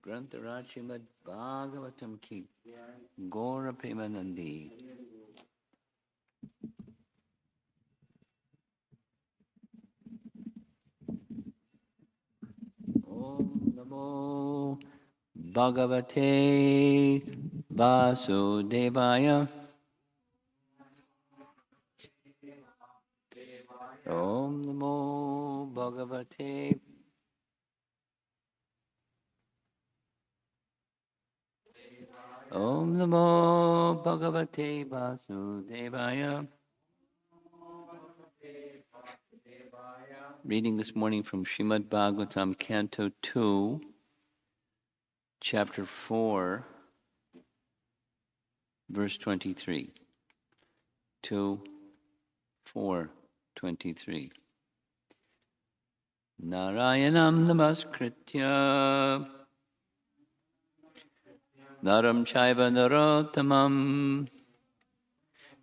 Grantaraj Srimad Bhagavatam ki Gaura Premanandi. Om Namo Bhagavate Vasudevaya. Om Namo Bhagavate Om Namo Bhagavate Vasudevaya. Reading this morning from Srimad Bhagavatam, Canto 2, Chapter 4, verse 23. 2, 4, 23. Narayanam namaskritya Naram Chaiva Narottamam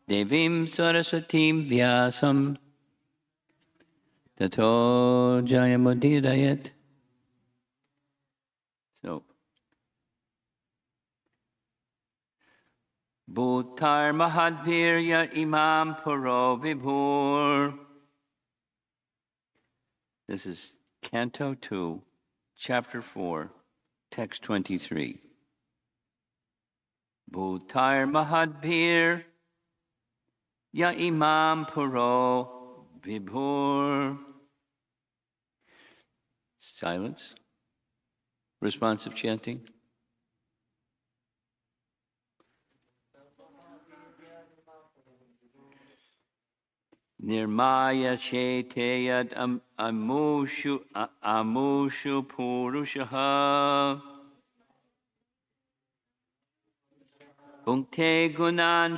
Devim Saraswatim Vyasam Tato Jayamudirayat. So, Bhutar Mahadvirya Imam Puro Vibhur. This is Canto 2, Chapter 4, Text 23. Bhutar Mahadbhir Ya Imam Puro Vibhur. Silence. Responsive chanting. Nirmaya Sheteyad Amushu Purushaha Bhunkte Gunan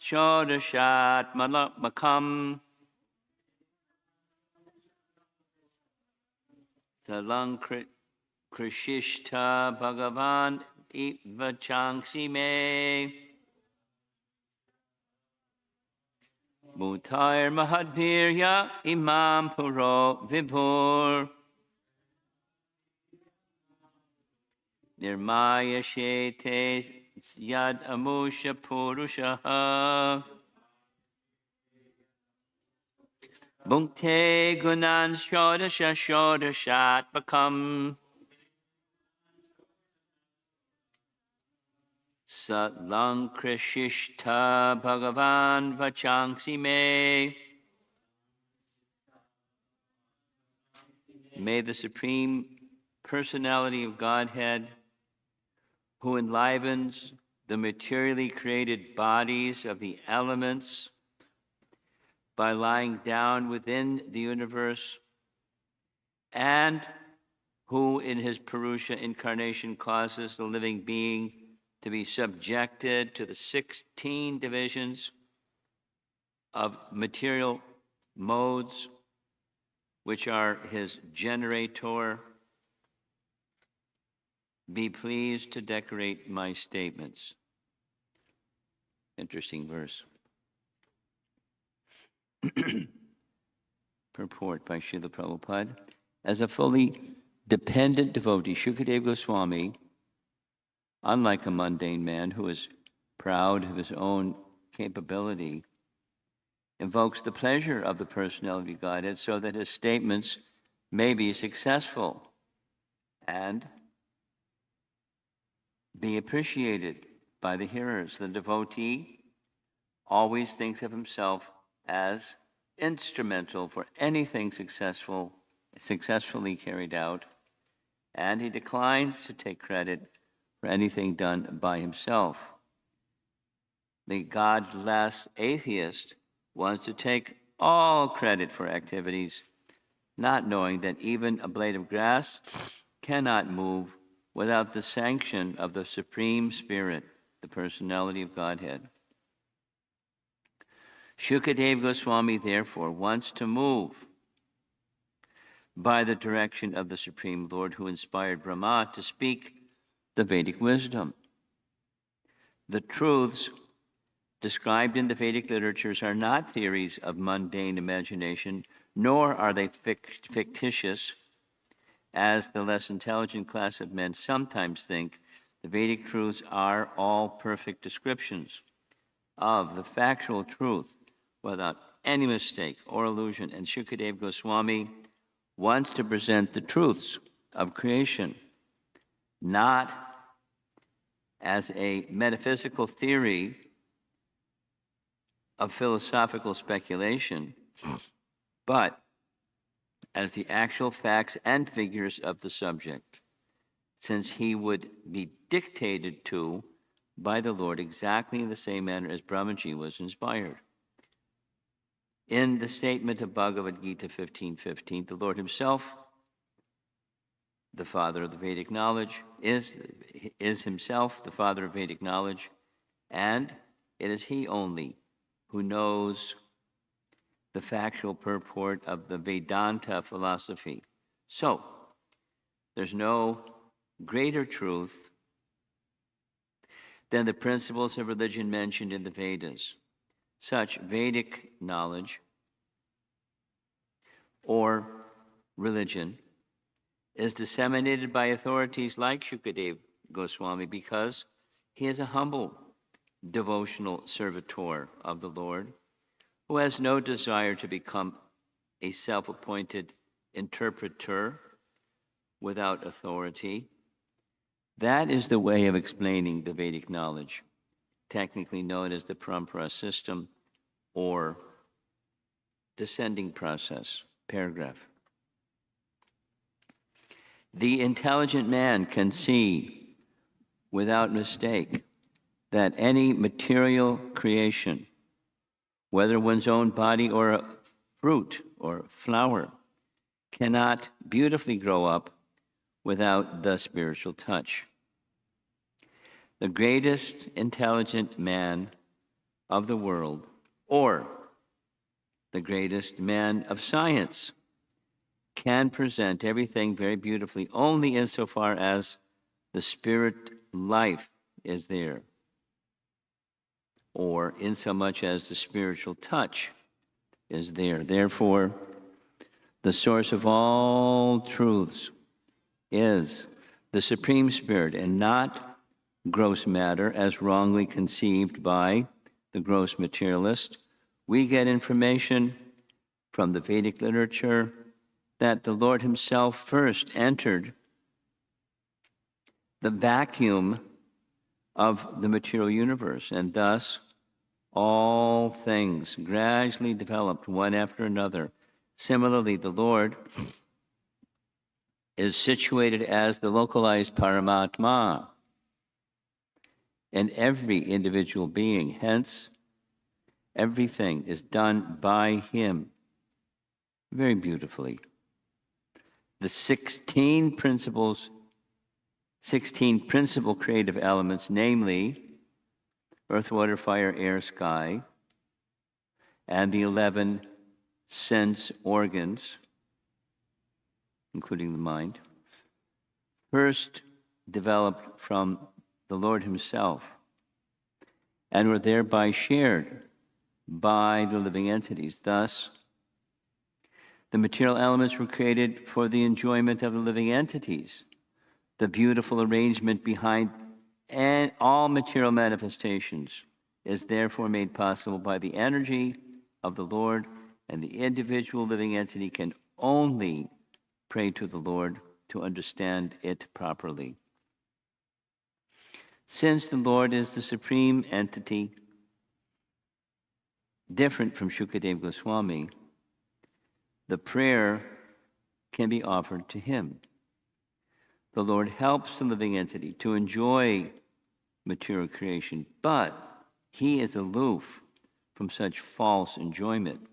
Shodashat Makam Talang Krishishta Bhagavan Ivachangsi Me Mutair Mahadbhirya Imam Puro Vibhur Nirmaya Shete Yad Amusha Purushaha Bhunkte Gunan Shodashat Bakam Satlang Krishishta Bhagavan Vachangsi Me. May the Supreme Personality of Godhead, who enlivens the materially created bodies of the elements by lying down within the universe, and who in his Purusha incarnation causes the living being to be subjected to the 16 divisions of material modes, which are his generator, be pleased to decorate my statements. Interesting verse. Purport by Srila Prabhupada. As a fully dependent devotee, Shukadeva Goswami, unlike a mundane man who is proud of his own capability, invokes the pleasure of the personality of Godhead so that his statements may be successful and be appreciated by the hearers. The devotee always thinks of himself as instrumental for anything successfully carried out, and he declines to take credit for anything done by himself. The godless atheist wants to take all credit for activities, not knowing that even a blade of grass cannot move without the sanction of the Supreme Spirit, the personality of Godhead. Shukadeva Goswami, therefore, wants to move by the direction of the Supreme Lord who inspired Brahma to speak the Vedic wisdom. The truths described in the Vedic literatures are not theories of mundane imagination, nor are they fictitious, as the less intelligent class of men sometimes think, the Vedic truths are all perfect descriptions of the factual truth without any mistake or illusion. And Shukadeva Goswami wants to present the truths of creation, not as a metaphysical theory of philosophical speculation, but as the actual facts and figures of the subject, since he would be dictated to by the Lord exactly in the same manner as Brahmaji was inspired. In the statement of Bhagavad Gita 15:15, the Lord himself, the father of the Vedic knowledge, is himself the father of Vedic knowledge, and it is he only who knows the factual purport of the Vedanta philosophy. So, there's no greater truth than the principles of religion mentioned in the Vedas. Such Vedic knowledge or religion is disseminated by authorities like Shukadeva Goswami because he is a humble devotional servitor of the Lord who has no desire to become a self-appointed interpreter without authority. That is the way of explaining the Vedic knowledge, technically known as the Parampara system or descending process, paragraph. The intelligent man can see without mistake that any material creation, whether one's own body or a fruit or flower, cannot beautifully grow up without the spiritual touch. The greatest intelligent man of the world, or the greatest man of science, can present everything very beautifully only insofar as the spirit life is there, or insomuch as the spiritual touch is there. Therefore, the source of all truths is the Supreme Spirit and not gross matter as wrongly conceived by the gross materialist. We get information from the Vedic literature that the Lord himself first entered the vacuum of the material universe, and thus all things gradually developed one after another. Similarly, the Lord is situated as the localized Paramatma in every individual being. Hence, everything is done by him very beautifully. The 16 principal creative elements, namely earth, water, fire, air, sky, and the 11 sense organs, including the mind, first developed from the Lord himself and were thereby shared by the living entities. Thus, the material elements were created for the enjoyment of the living entities. The beautiful arrangement behind all material manifestations is therefore made possible by the energy of the Lord, and the individual living entity can only pray to the Lord to understand it properly. Since the Lord is the supreme entity, different from Shukadeva Goswami, the prayer can be offered to him. The Lord helps the living entity to enjoy material creation, but he is aloof from such false enjoyment.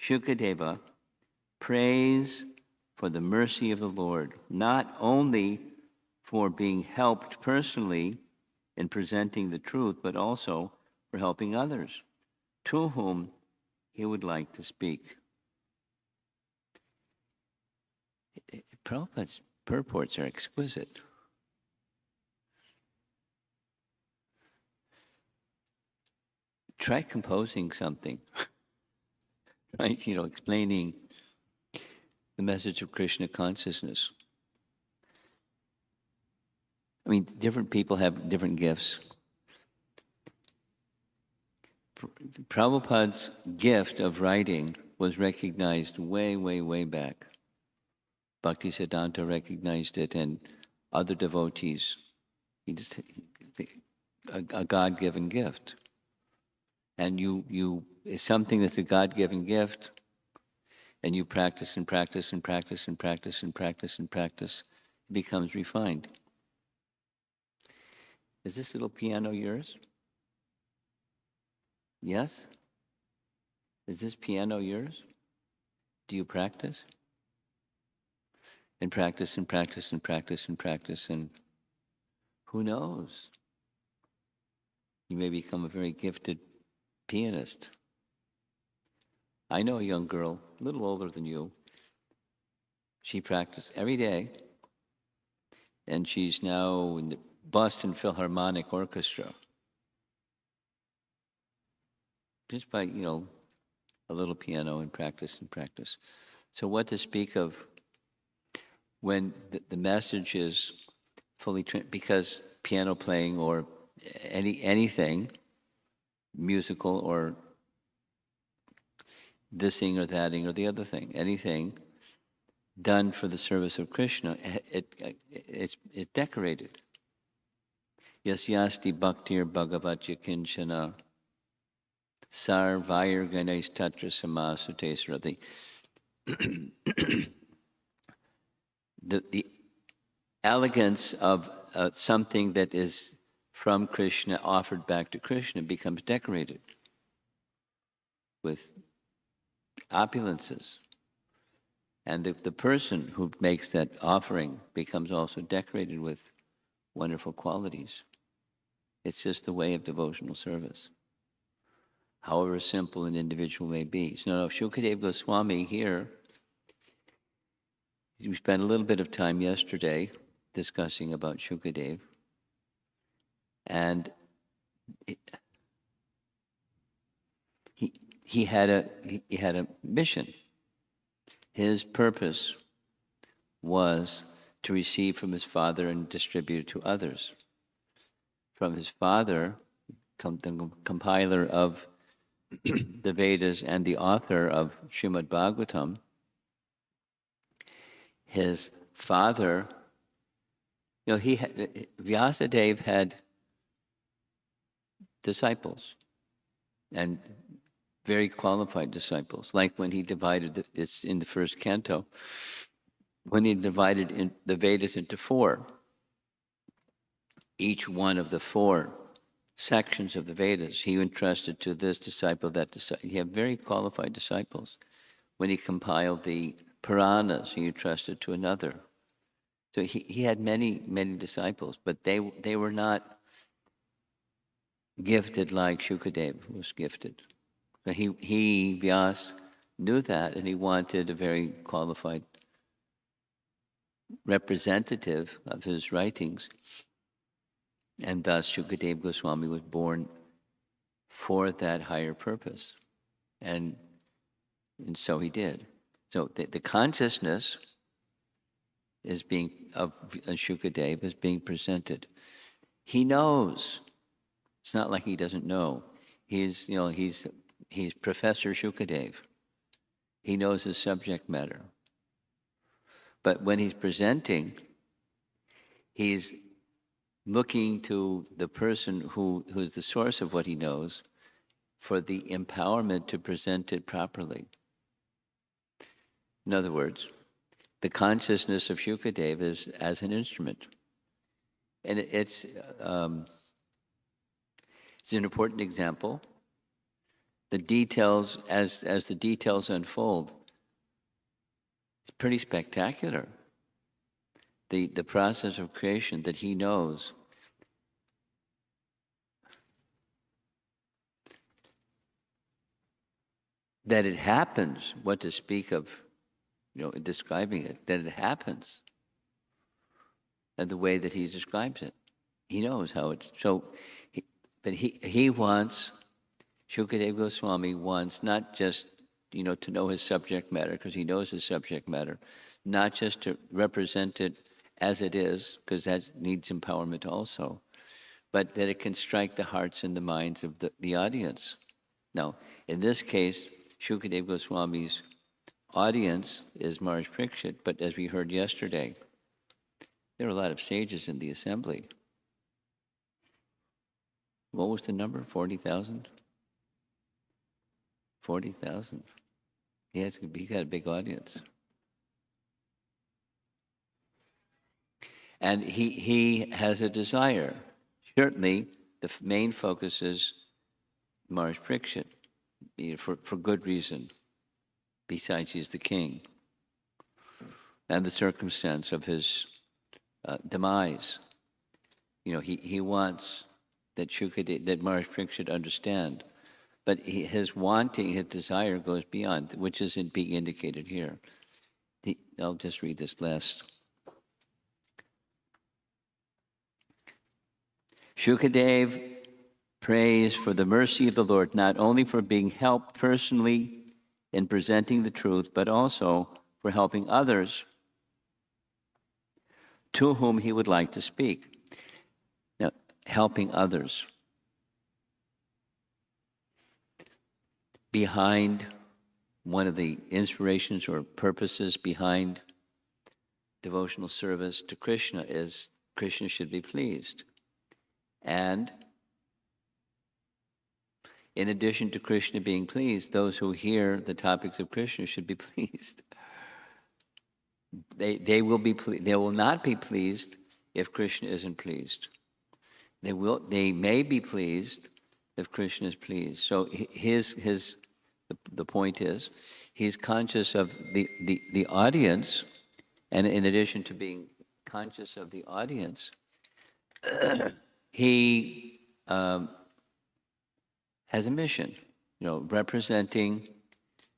Shukadeva prays for the mercy of the Lord, not only for being helped personally in presenting the truth, but also for helping others to whom he would like to speak. Prabhupada's purports are exquisite. Try composing something, right? Explaining the message of Krishna consciousness I mean, different people have different gifts. Prabhupada's gift of writing was recognized way, way, way back. Bhaktisiddhanta recognized it, and other devotees. A God-given gift. And it's something that's a God-given gift, and you practice and practice and practice and practice and practice and practice, it becomes refined. Is this little piano yours? Yes? Is this piano yours? Do you practice? And practice and practice and practice and practice, and who knows? You may become a very gifted pianist. I know a young girl, a little older than you. She practiced every day, and she's now in the Boston Philharmonic Orchestra. Just by, a little piano and practice and practice. So what to speak of when the message is fully because piano playing or anything musical or this thing or that thing or the other thing, anything done for the service of Krishna, it's decorated. Yasyasti bhaktir bhagavatya kinchana sarvair ganesh tatra samasutesra. The elegance of something that is from Krishna offered back to Krishna becomes decorated with opulences. And the person who makes that offering becomes also decorated with wonderful qualities. It's just the way of devotional service, however simple an individual may be. So now Shukadeva Goswami here, we spent a little bit of time yesterday discussing about Shukadeva, and he had a mission. His purpose was to receive from his father and distribute it to others. From his father, the compiler of the Vedas and the author of Srimad Bhagavatam, his father, Vyasadeva had disciples, and very qualified disciples. Like when he divided, it's in the first canto, when he divided the Vedas into 4, each one of the 4 sections of the Vedas, he entrusted to this disciple, that disciple. He had very qualified disciples. When he compiled the Puranas, he entrusted to another. So he had many, many disciples, but they were not gifted like Shukadeva was gifted. But he Vyas, knew that, and he wanted a very qualified representative of his writings. And thus Shukadeva Goswami was born for that higher purpose. And so he did. So the consciousness is of Shukadeva is being presented. He knows. It's not like he doesn't know. He's Professor Shukadeva. He knows his subject matter. But when he's presenting, he's looking to the person who's the source of what he knows for the empowerment to present it properly. In other words, the consciousness of Shukadeva is as an instrument. And it's an important example. The details, as the details unfold, it's pretty spectacular. The process of creation that he knows. That it happens, what to speak of, describing it, that it happens. And the way that he describes it. He knows how it's, but he wants, Shukadeva Goswami wants not just, to know his subject matter, because he knows his subject matter, not just to represent it as it is, because that needs empowerment also, but that it can strike the hearts and the minds of the audience. Now, in this case, Shukadeva Goswami's audience is Maharaj Parikshit, but as we heard yesterday, there are a lot of sages in the assembly. What was the number? 40,000? 40,000. He got a big audience. And he has a desire. Certainly, the main focus is Maharaj Parikshit, for good reason. Besides, he's the king. And the circumstance of his demise. He wants that that Maharaj Parikshit understand. But his wanting, his desire goes beyond, which isn't being indicated here. I'll just read this last. Shukadev prays for the mercy of the Lord, not only for being helped personally in presenting the truth, but also for helping others to whom he would like to speak. Now, helping others. Behind one of the inspirations or purposes behind devotional service to Krishna is Krishna should be pleased. And in addition to Krishna being pleased, those who hear the topics of Krishna should be pleased. They will not be pleased if Krishna isn't pleased. They may be pleased if Krishna is pleased. So the point is, he's conscious of the audience, and in addition to being conscious of the audience, he has a mission, representing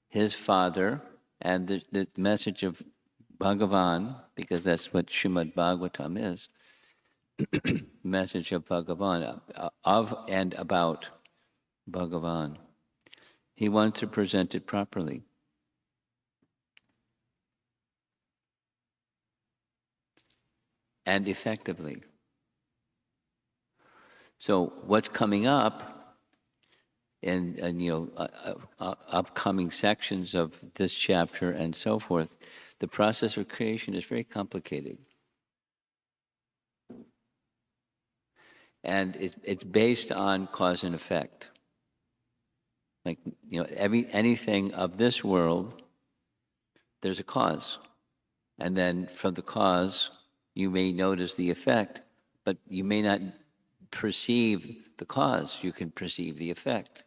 his father and the message of Bhagavan, because that's what Srimad Bhagavatam is, message of Bhagavan, of and about Bhagavan. He wants to present it properly. And effectively. So what's coming up in upcoming sections of this chapter and so forth, the process of creation is very complicated. And it's based on cause and effect. Like, anything of this world, there's a cause. And then from the cause, you may notice the effect, but you may not perceive the cause. You can perceive the effect.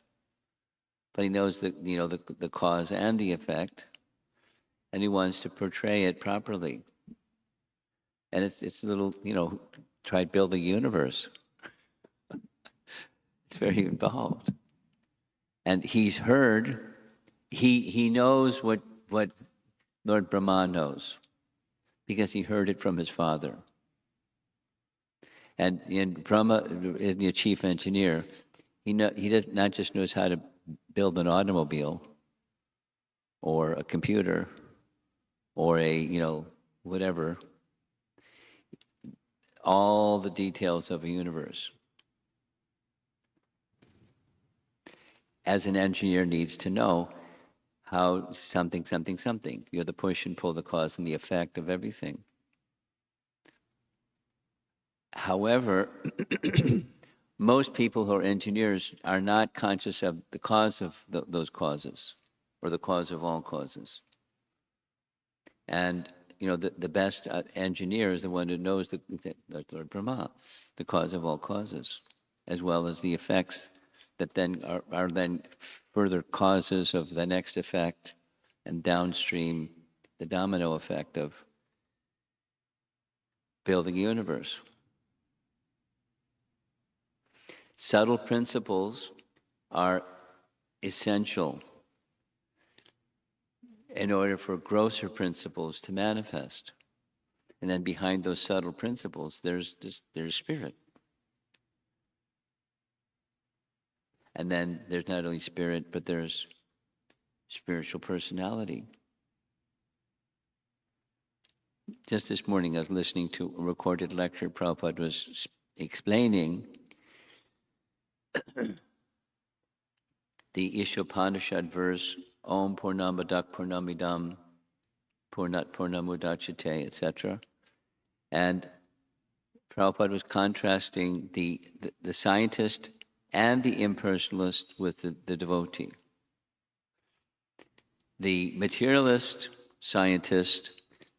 But he knows the cause and the effect, and he wants to portray it properly. And it's a little, try to build a universe. It's very involved. And he's heard, he knows what Lord Brahma knows, because he heard it from his father. And Brahma is the chief engineer. He not just knows how to build an automobile or a computer or a, whatever, all the details of a universe. As an engineer needs to know how something, the push and pull, the cause and the effect of everything. However, most people who are engineers are not conscious of the cause of those causes, or the cause of all causes. And, the best engineer is the one who knows the Lord Brahma, the cause of all causes, as well as the effects that then are then further causes of the next effect, and downstream the domino effect of building a universe. Subtle principles are essential in order for grosser principles to manifest. And then behind those subtle principles, there's spirit. And then there's not only spirit, but there's spiritual personality. just this morning, I was listening to a recorded lecture. Prabhupada was explaining the Ishopanishad verse, Om Purnamadak Purnamidam Purnat Purnamudachate, etc. And Prabhupada was contrasting the scientist and the impersonalist with the devotee. The materialist scientist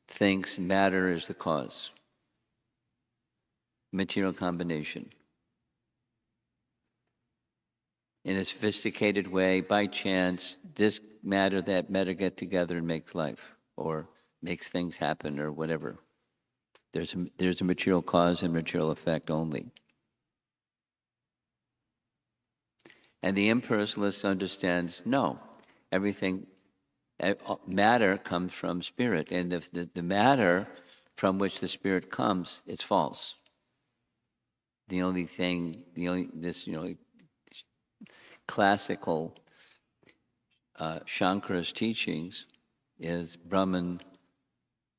thinks matter is the cause, material combination. In a sophisticated way, by chance, this matter, that matter get together and makes life, or makes things happen, or whatever. There's a material cause and material effect only. And the impersonalist understands, no, everything, matter comes from spirit, and if the matter from which the spirit comes, it's false. This classical Shankara's teachings is Brahman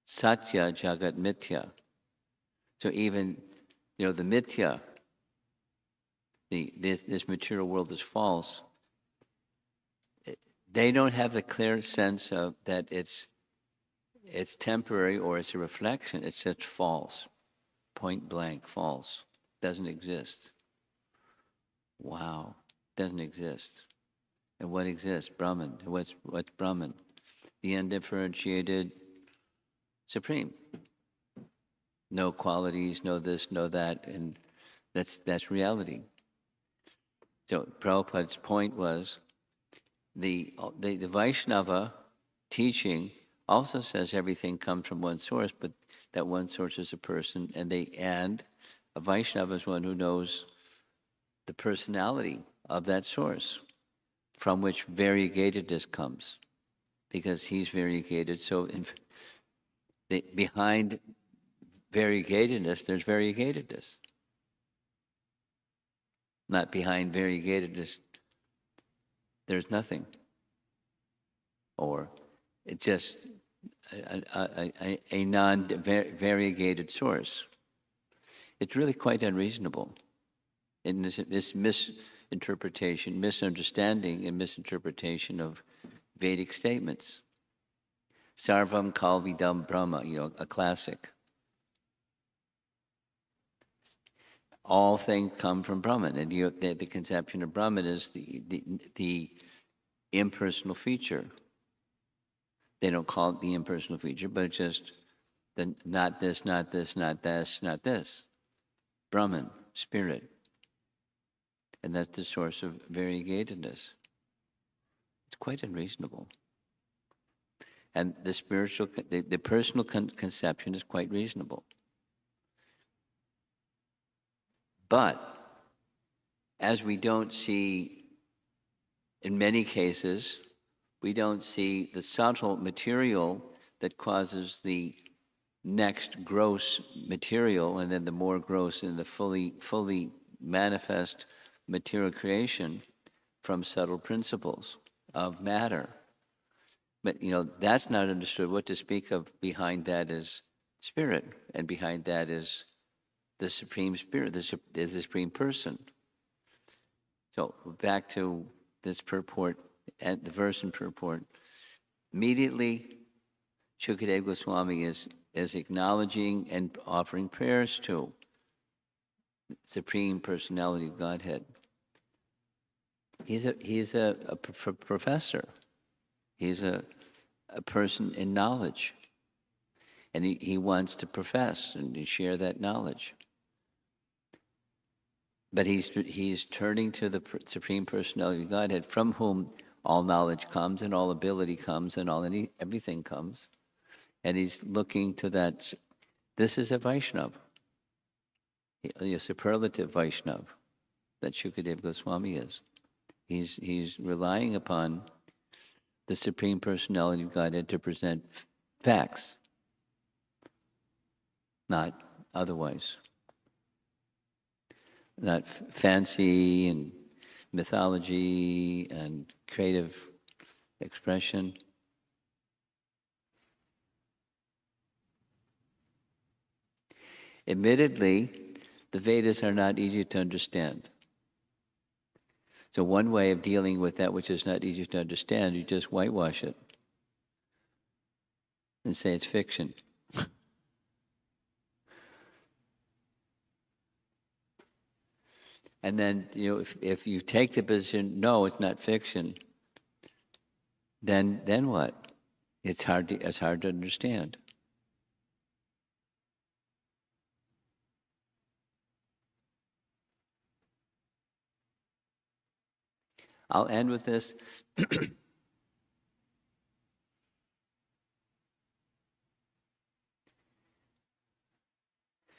Satya Jagat Mithya. So even, the mithya, this material world is false. They don't have the clear sense of that it's temporary or it's a reflection. It's just false, point blank, false. Doesn't exist. Wow, doesn't exist. And what exists? Brahman. What's Brahman? The undifferentiated Supreme. No qualities, no this, no that, and that's reality. So Prabhupada's point was the Vaishnava teaching also says everything comes from one source, but that one source is a person, and a Vaishnava is one who knows the personality of that source, from which variegatedness comes, because he's variegated. So behind variegatedness, there's variegatedness. Not behind variegatedness, there's nothing. Or it's just a non-variegated source. It's really quite unreasonable in this misunderstanding and misinterpretation of Vedic statements. Sarvam Kalvidam Brahma, a classic. All things come from Brahman, and the conception of Brahman is the impersonal feature. They don't call it the impersonal feature, but it's just not this, not this, not this, not this. Brahman, spirit. And that's the source of variegatedness. It's quite unreasonable. And the spiritual, the personal conception is quite reasonable. But as we don't see, in many cases, we don't see the subtle material that causes the next gross material, and then the more gross and the fully manifest material creation from subtle principles of matter. But that's not understood. What to speak of behind that is spirit, and behind that is the Supreme Spirit, the Supreme Person. So back to this purport, and the verse and purport. Immediately, Shukadeva Goswami is acknowledging and offering prayers to Supreme Personality of Godhead. He's a professor. He's a person in knowledge, and he wants to profess and to share that knowledge. But he's turning to the Supreme Personality of Godhead, from whom all knowledge comes, and all ability comes, and everything comes. And he's looking to that. This is a Vaishnava, a superlative Vaishnava, that Shukadeva Goswami is. He's relying upon the Supreme Personality of Godhead to present facts, not otherwise. Not fancy and mythology and creative expression. Admittedly, the Vedas are not easy to understand. So one way of dealing with that which is not easy to understand, you just whitewash it and say it's fiction. And then, if you take the position, no, it's not fiction, then what? It's hard to understand. I'll end with this.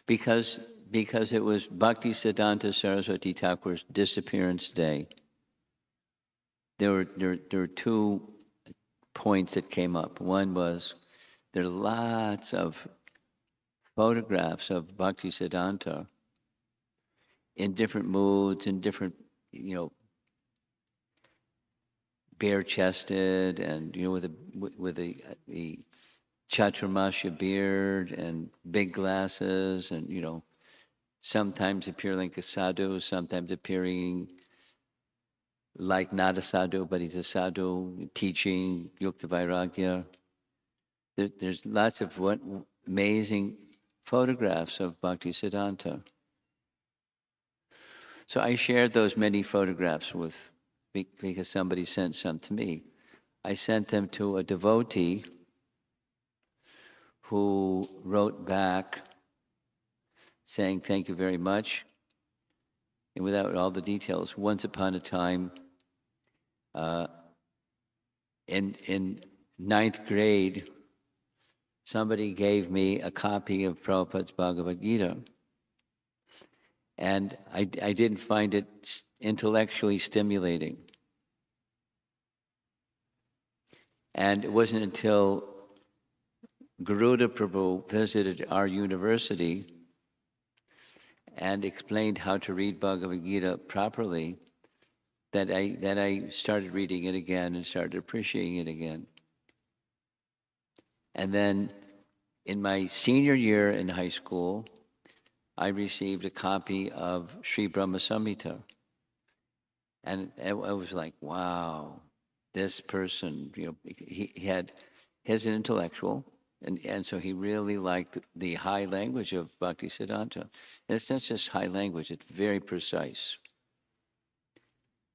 because it was Bhaktisiddhanta Saraswati Thakur's disappearance day. There were 2 points that came up. One was there are lots of photographs of Bhaktisiddhanta in different moods, in different, bare-chested, and with a chaturmasya beard and big glasses, and sometimes appearing like a sadhu, sometimes appearing like not a sadhu, but he's a sadhu teaching Yukta Vairagya. There's lots of amazing photographs of Bhaktisiddhanta. So I shared those many photographs because somebody sent some to me. I sent them to a devotee who wrote back saying, "Thank you very much." And without all the details, once upon a time, in 9th grade, somebody gave me a copy of Prabhupada's Bhagavad Gita. And I didn't find it intellectually stimulating. And it wasn't until Garuda Prabhu visited our university and explained how to read Bhagavad Gita properly that I started reading it again and started appreciating it again. And then in my senior year in high school, I received a copy of Sri Brahma Samhita. And I was like, wow, this person, he's an intellectual, and so he really liked the high language of Bhaktisiddhanta. And it's not just high language, it's very precise.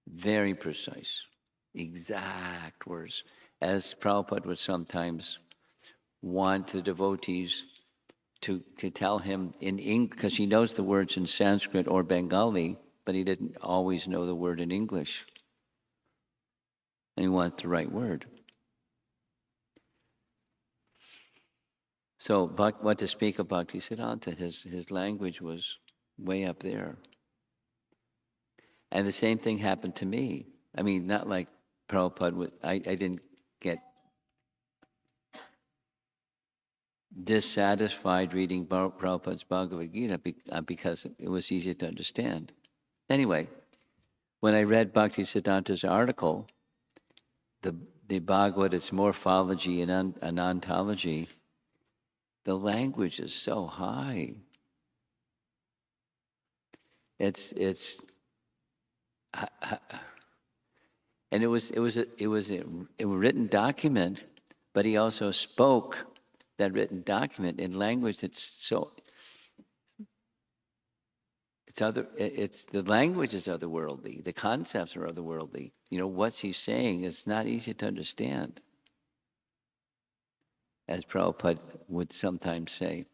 Very precise. Exact words. As Prabhupada would sometimes want the devotees to tell him in English, because he knows the words in Sanskrit or Bengali, but he didn't always know the word in English. And he wants the right word. So, what to speak of Bhaktisiddhanta, his language was way up there. And the same thing happened to me. I mean, not like Prabhupada, I didn't get dissatisfied reading Prabhupada's Bhagavad Gita because it was easy to understand. Anyway, when I read Bhaktisiddhanta's article, the Bhagavad, its morphology and ontology, the language is so high. It's and it was a written document, but he also spoke that written document in language that's so. The language is otherworldly. The concepts are otherworldly. What he's saying is not easy to understand. As Prabhupada would sometimes say,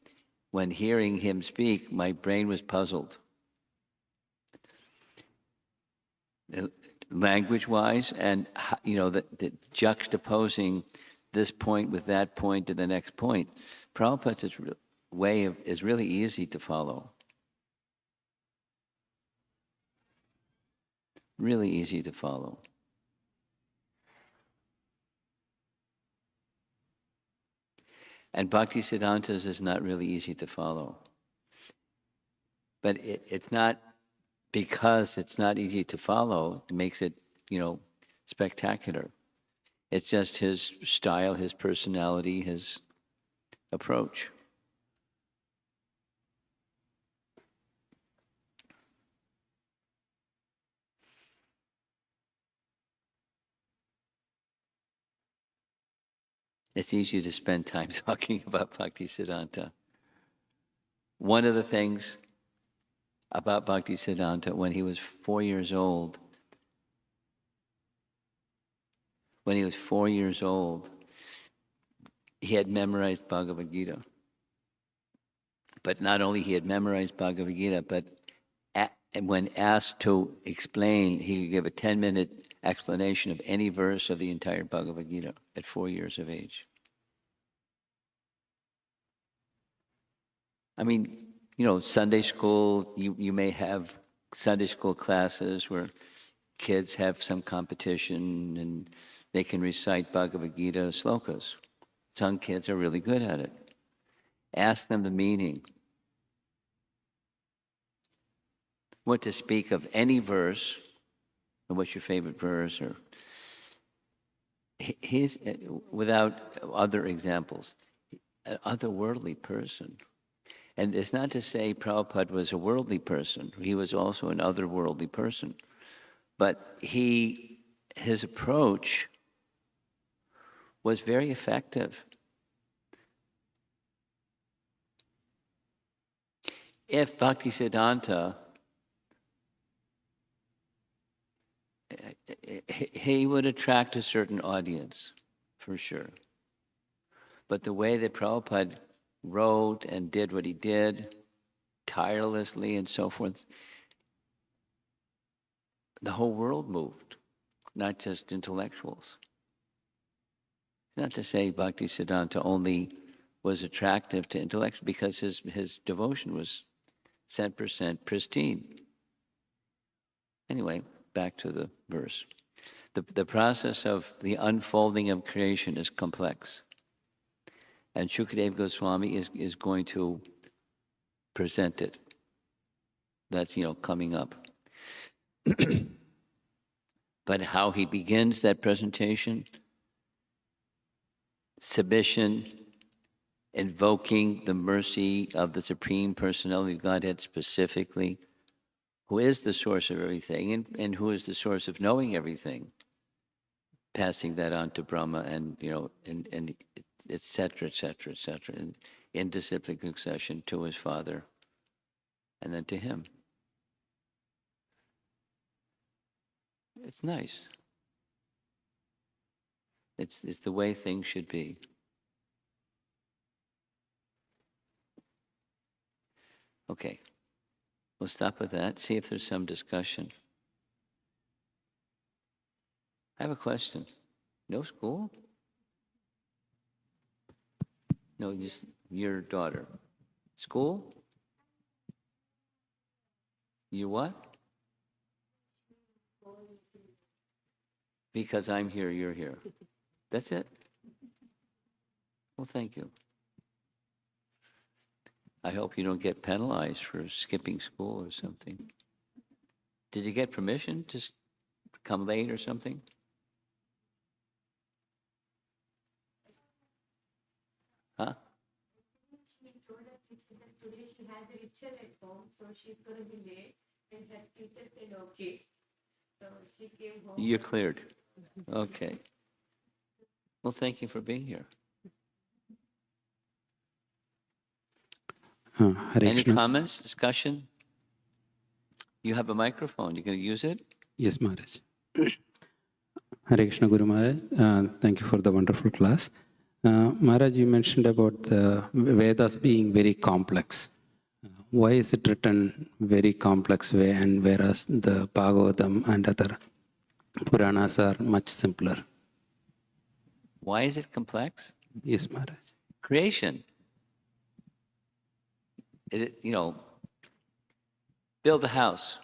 when hearing him speak, my brain was puzzled. Language-wise, and the juxtaposing this point with that point to the next point. Prabhupada's way is really easy to follow. Really easy to follow. And Bhaktisiddhanta's is not really easy to follow. But it's not because it's not easy to follow, it makes it, spectacular. It's just his style, his personality, his approach. It's easy to spend time talking about Bhaktisiddhanta. One of the things about Bhaktisiddhanta, when he was 4 years old, he had memorized Bhagavad Gita. But not only he had memorized Bhagavad Gita, but when asked to explain, he could give a 10-minute explanation of any verse of the entire Bhagavad Gita at 4 years of age. I mean, Sunday school, you may have Sunday school classes where kids have some competition and they can recite Bhagavad Gita slokas. Some kids are really good at it. Ask them the meaning. What to speak of any verse, or what's your favorite verse, or he's, without other examples, an otherworldly person. And it's not to say Prabhupada was a worldly person. He was also an otherworldly person. But his approach was very effective. If Bhaktisiddhanta, he would attract a certain audience, for sure. But the way that Prabhupada wrote and did what he did, tirelessly and so forth, the whole world moved, not just intellectuals. Not to say Bhaktisiddhanta only was attractive to intellectuals, because his devotion was 100% pristine. Anyway, back to the verse. The process of the unfolding of creation is complex. And Shukadeva Goswami is going to present it. That's, coming up. But how he begins that presentation, submission, invoking the mercy of the Supreme Personality of Godhead specifically, who is the source of everything and who is the source of knowing everything, passing that on to Brahma and et cetera, in disciplic succession to his father and then to him. It's nice. It's the way things should be. Okay, we'll stop with that, see if there's some discussion. I have a question. No school? No, just your daughter. School? You what? Because I'm here, you're here. That's it? Well, thank you. I hope you don't get penalized for skipping school or something. Did you get permission to come late or something? Huh? She told her teacher that today she has a ritual at home, so she's going to be late. And her teacher said, okay. So she came home. You're cleared. Okay. Well, thank you for being here. Any comments, discussion? You have a microphone. You going to use it? Yes, Maharaj. Hare Krishna Guru Maharaj, thank you for the wonderful class. Maharaj, you mentioned about the Vedas being very complex. Why is it written very complex way, and whereas the Bhagavatam and other Puranas are much simpler? Why is it complex? Yes, Maharaj. Creation. Is it, build a house.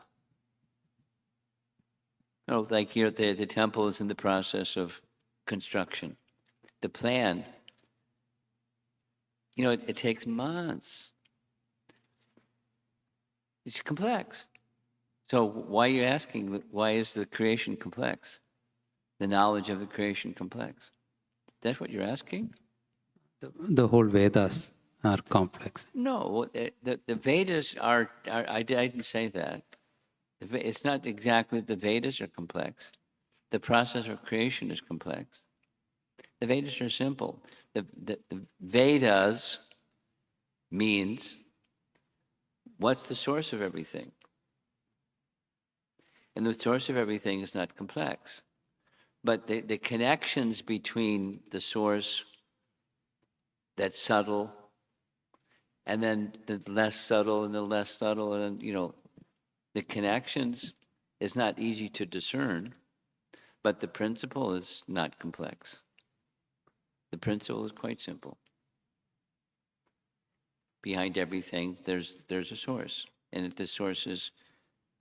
Like here, the temple is in the process of construction. The plan, it takes months. It's complex. So why are you asking, why is the creation complex? The knowledge of the creation complex? That's what you're asking? The whole Vedas are complex. No, the Vedas are I didn't say that. It's not exactly the Vedas are complex. The process of creation is complex. The Vedas are simple. The Vedas means what's the source of everything? And the source of everything is not complex. But the connections between the source that's subtle, and then the less subtle and the less subtle, and the connections is not easy to discern, but the principle is not complex. The principle is quite simple. Behind everything, there's a source, and if the source is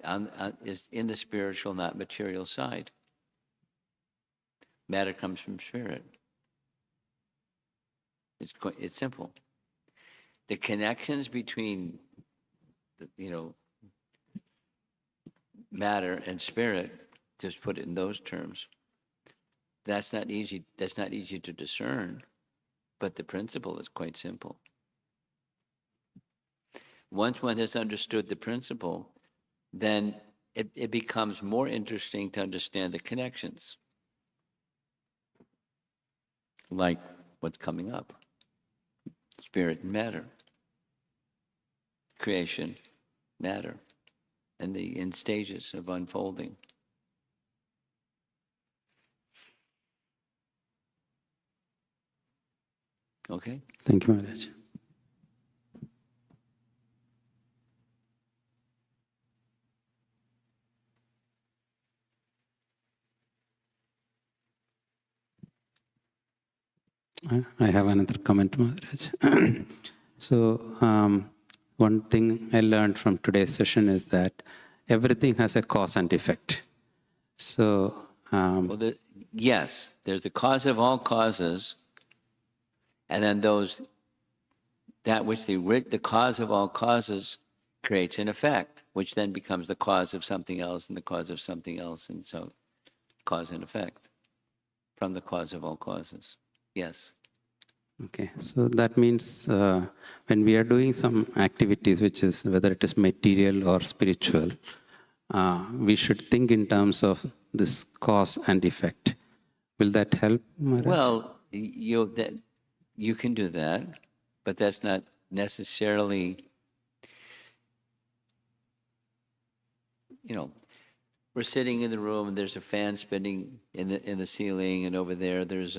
in the spiritual, not material side. Matter comes from spirit. It's simple. The connections between, matter and spirit, just put it in those terms, that's not easy. That's not easy to discern, but the principle is quite simple. Once one has understood the principle, then it becomes more interesting to understand the connections, like what's coming up. Spirit and matter, creation, matter, and in stages of unfolding. Okay? Thank you, Maharaj. I have another comment, Maharaj. So, one thing I learned from today's session is that everything has a cause and effect. So, Well, yes, there's the cause of all causes, and then that which the cause of all causes creates an effect, which then becomes the cause of something else and the cause of something else, and so cause and effect from the cause of all causes. Yes. okay, so that means when we are doing some activities, which is whether it is material or spiritual, we should think in terms of this cause and effect. Will that help, Maharaj? Well, you can do that, but that's not necessarily, we're sitting in the room and there's a fan spinning in the ceiling, and over there's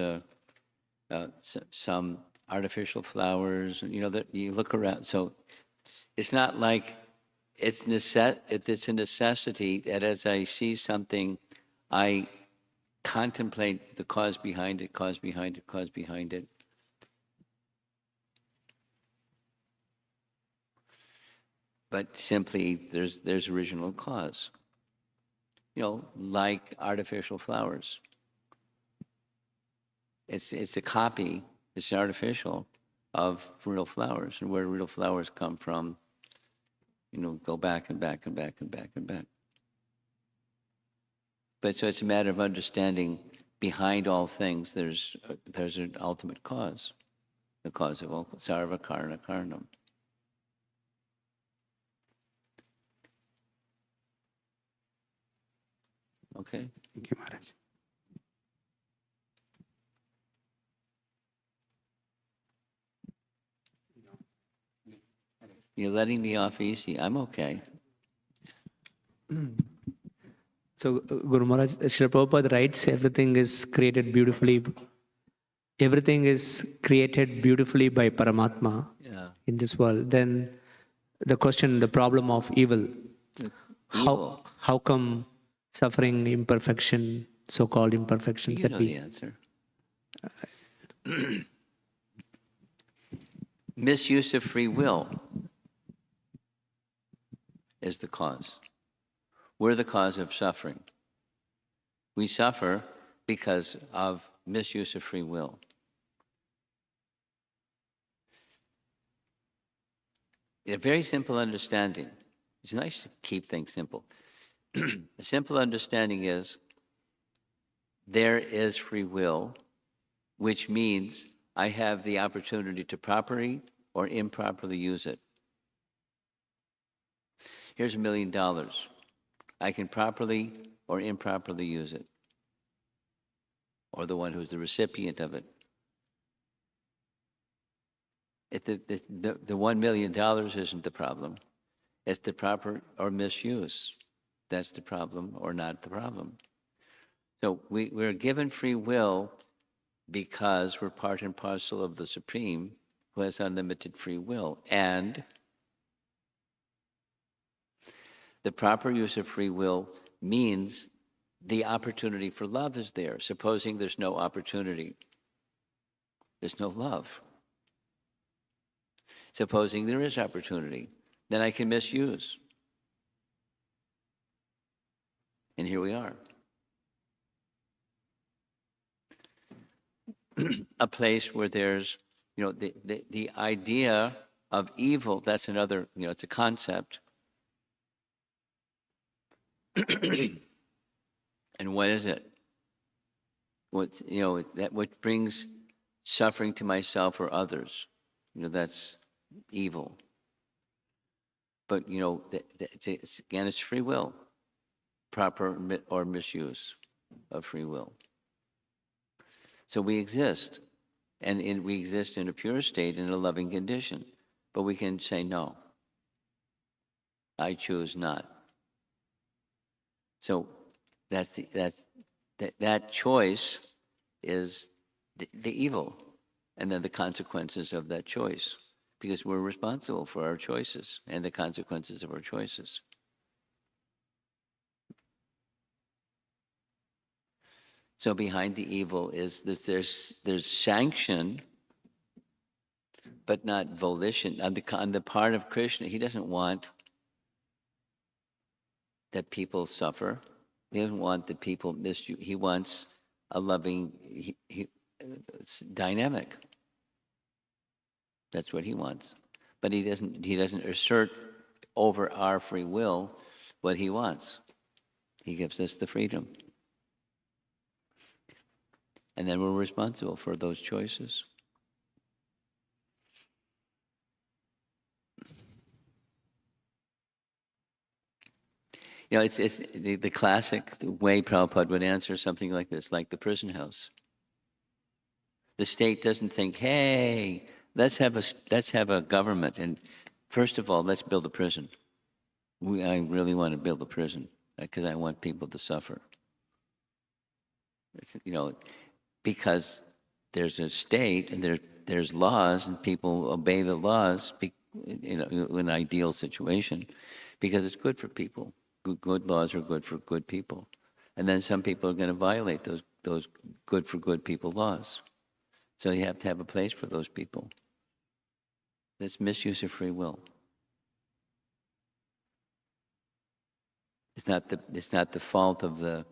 some artificial flowers, and that you look around. So it's not like it's a necessity that as I see something, I contemplate the cause behind it, cause behind it, cause behind it. But simply, there's original cause. Like artificial flowers. It's a copy, it's artificial, of real flowers. And where real flowers come from, go back and back and back and back and back. But so it's a matter of understanding behind all things, there's an ultimate cause. The cause of all, sarva karana karanam. Okay? Thank you, Maharaj. You're letting me off easy. I'm okay. So, Guru Maharaj, Srila Prabhupada writes, everything is created beautifully. Everything is created beautifully by Paramatma in this world. Then the question, the problem of evil. Evil. How come suffering, imperfection, so-called imperfections You that know we... the answer. Misuse of free will is the cause. We're the cause of suffering. We suffer because of misuse of free will. A very simple understanding. It's nice to keep things simple. A simple understanding is there is free will, which means I have the opportunity to properly or improperly use it. Here's $1 million. I can properly or improperly use it. or the one who's the recipient of it. The $1 million isn't the problem. It's the proper or misuse. That's the problem or not the problem. So we're given free will because we're part and parcel of the Supreme, who has unlimited free will. And the proper use of free will means the opportunity for love is there. Supposing there's no opportunity, there's no love. Supposing there is opportunity, then I can misuse. And here we are. A place where there's, the idea of evil, that's another, it's a concept. And what is it? What brings suffering to myself or others? That's evil. But again, it's free will, proper or misuse of free will. So we exist, and we exist in a pure state, in a loving condition. But we can say no. I choose not. So that choice is the evil, and then the consequences of that choice, because we're responsible for our choices and the consequences of our choices. So behind the evil is that there's sanction, but not volition. On the part of Krishna, he doesn't want that people suffer. He doesn't want that people misuse. He wants a loving, it's dynamic. That's what he wants. But he doesn't assert over our free will what he wants. He gives us the freedom. And then we're responsible for those choices. It's the classic way Prabhupada would answer something like this, like the prison house. The state doesn't think, hey, let's have a government, and first of all, let's build a prison. I really want to build a prison because I want people to suffer. Because there's a state and there's laws, and people obey the laws in an ideal situation because it's good for people. Good laws are good for good people. And then some people are going to violate those good for good people laws. So you have to have a place for those people. That's misuse of free will. It's not the fault of the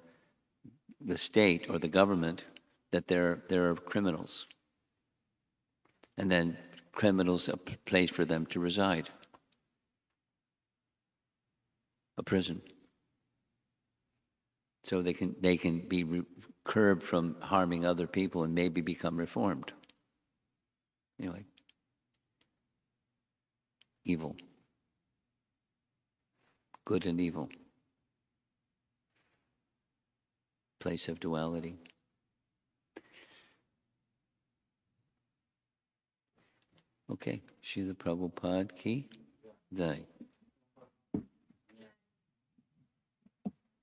state or the government that there are criminals. And then criminals, a place for them to reside. A prison. So they can be curbed from harming other people and maybe become reformed. Anyway. Evil. Good and evil. Place of duality. Okay, Srila Prabhupada ki jai.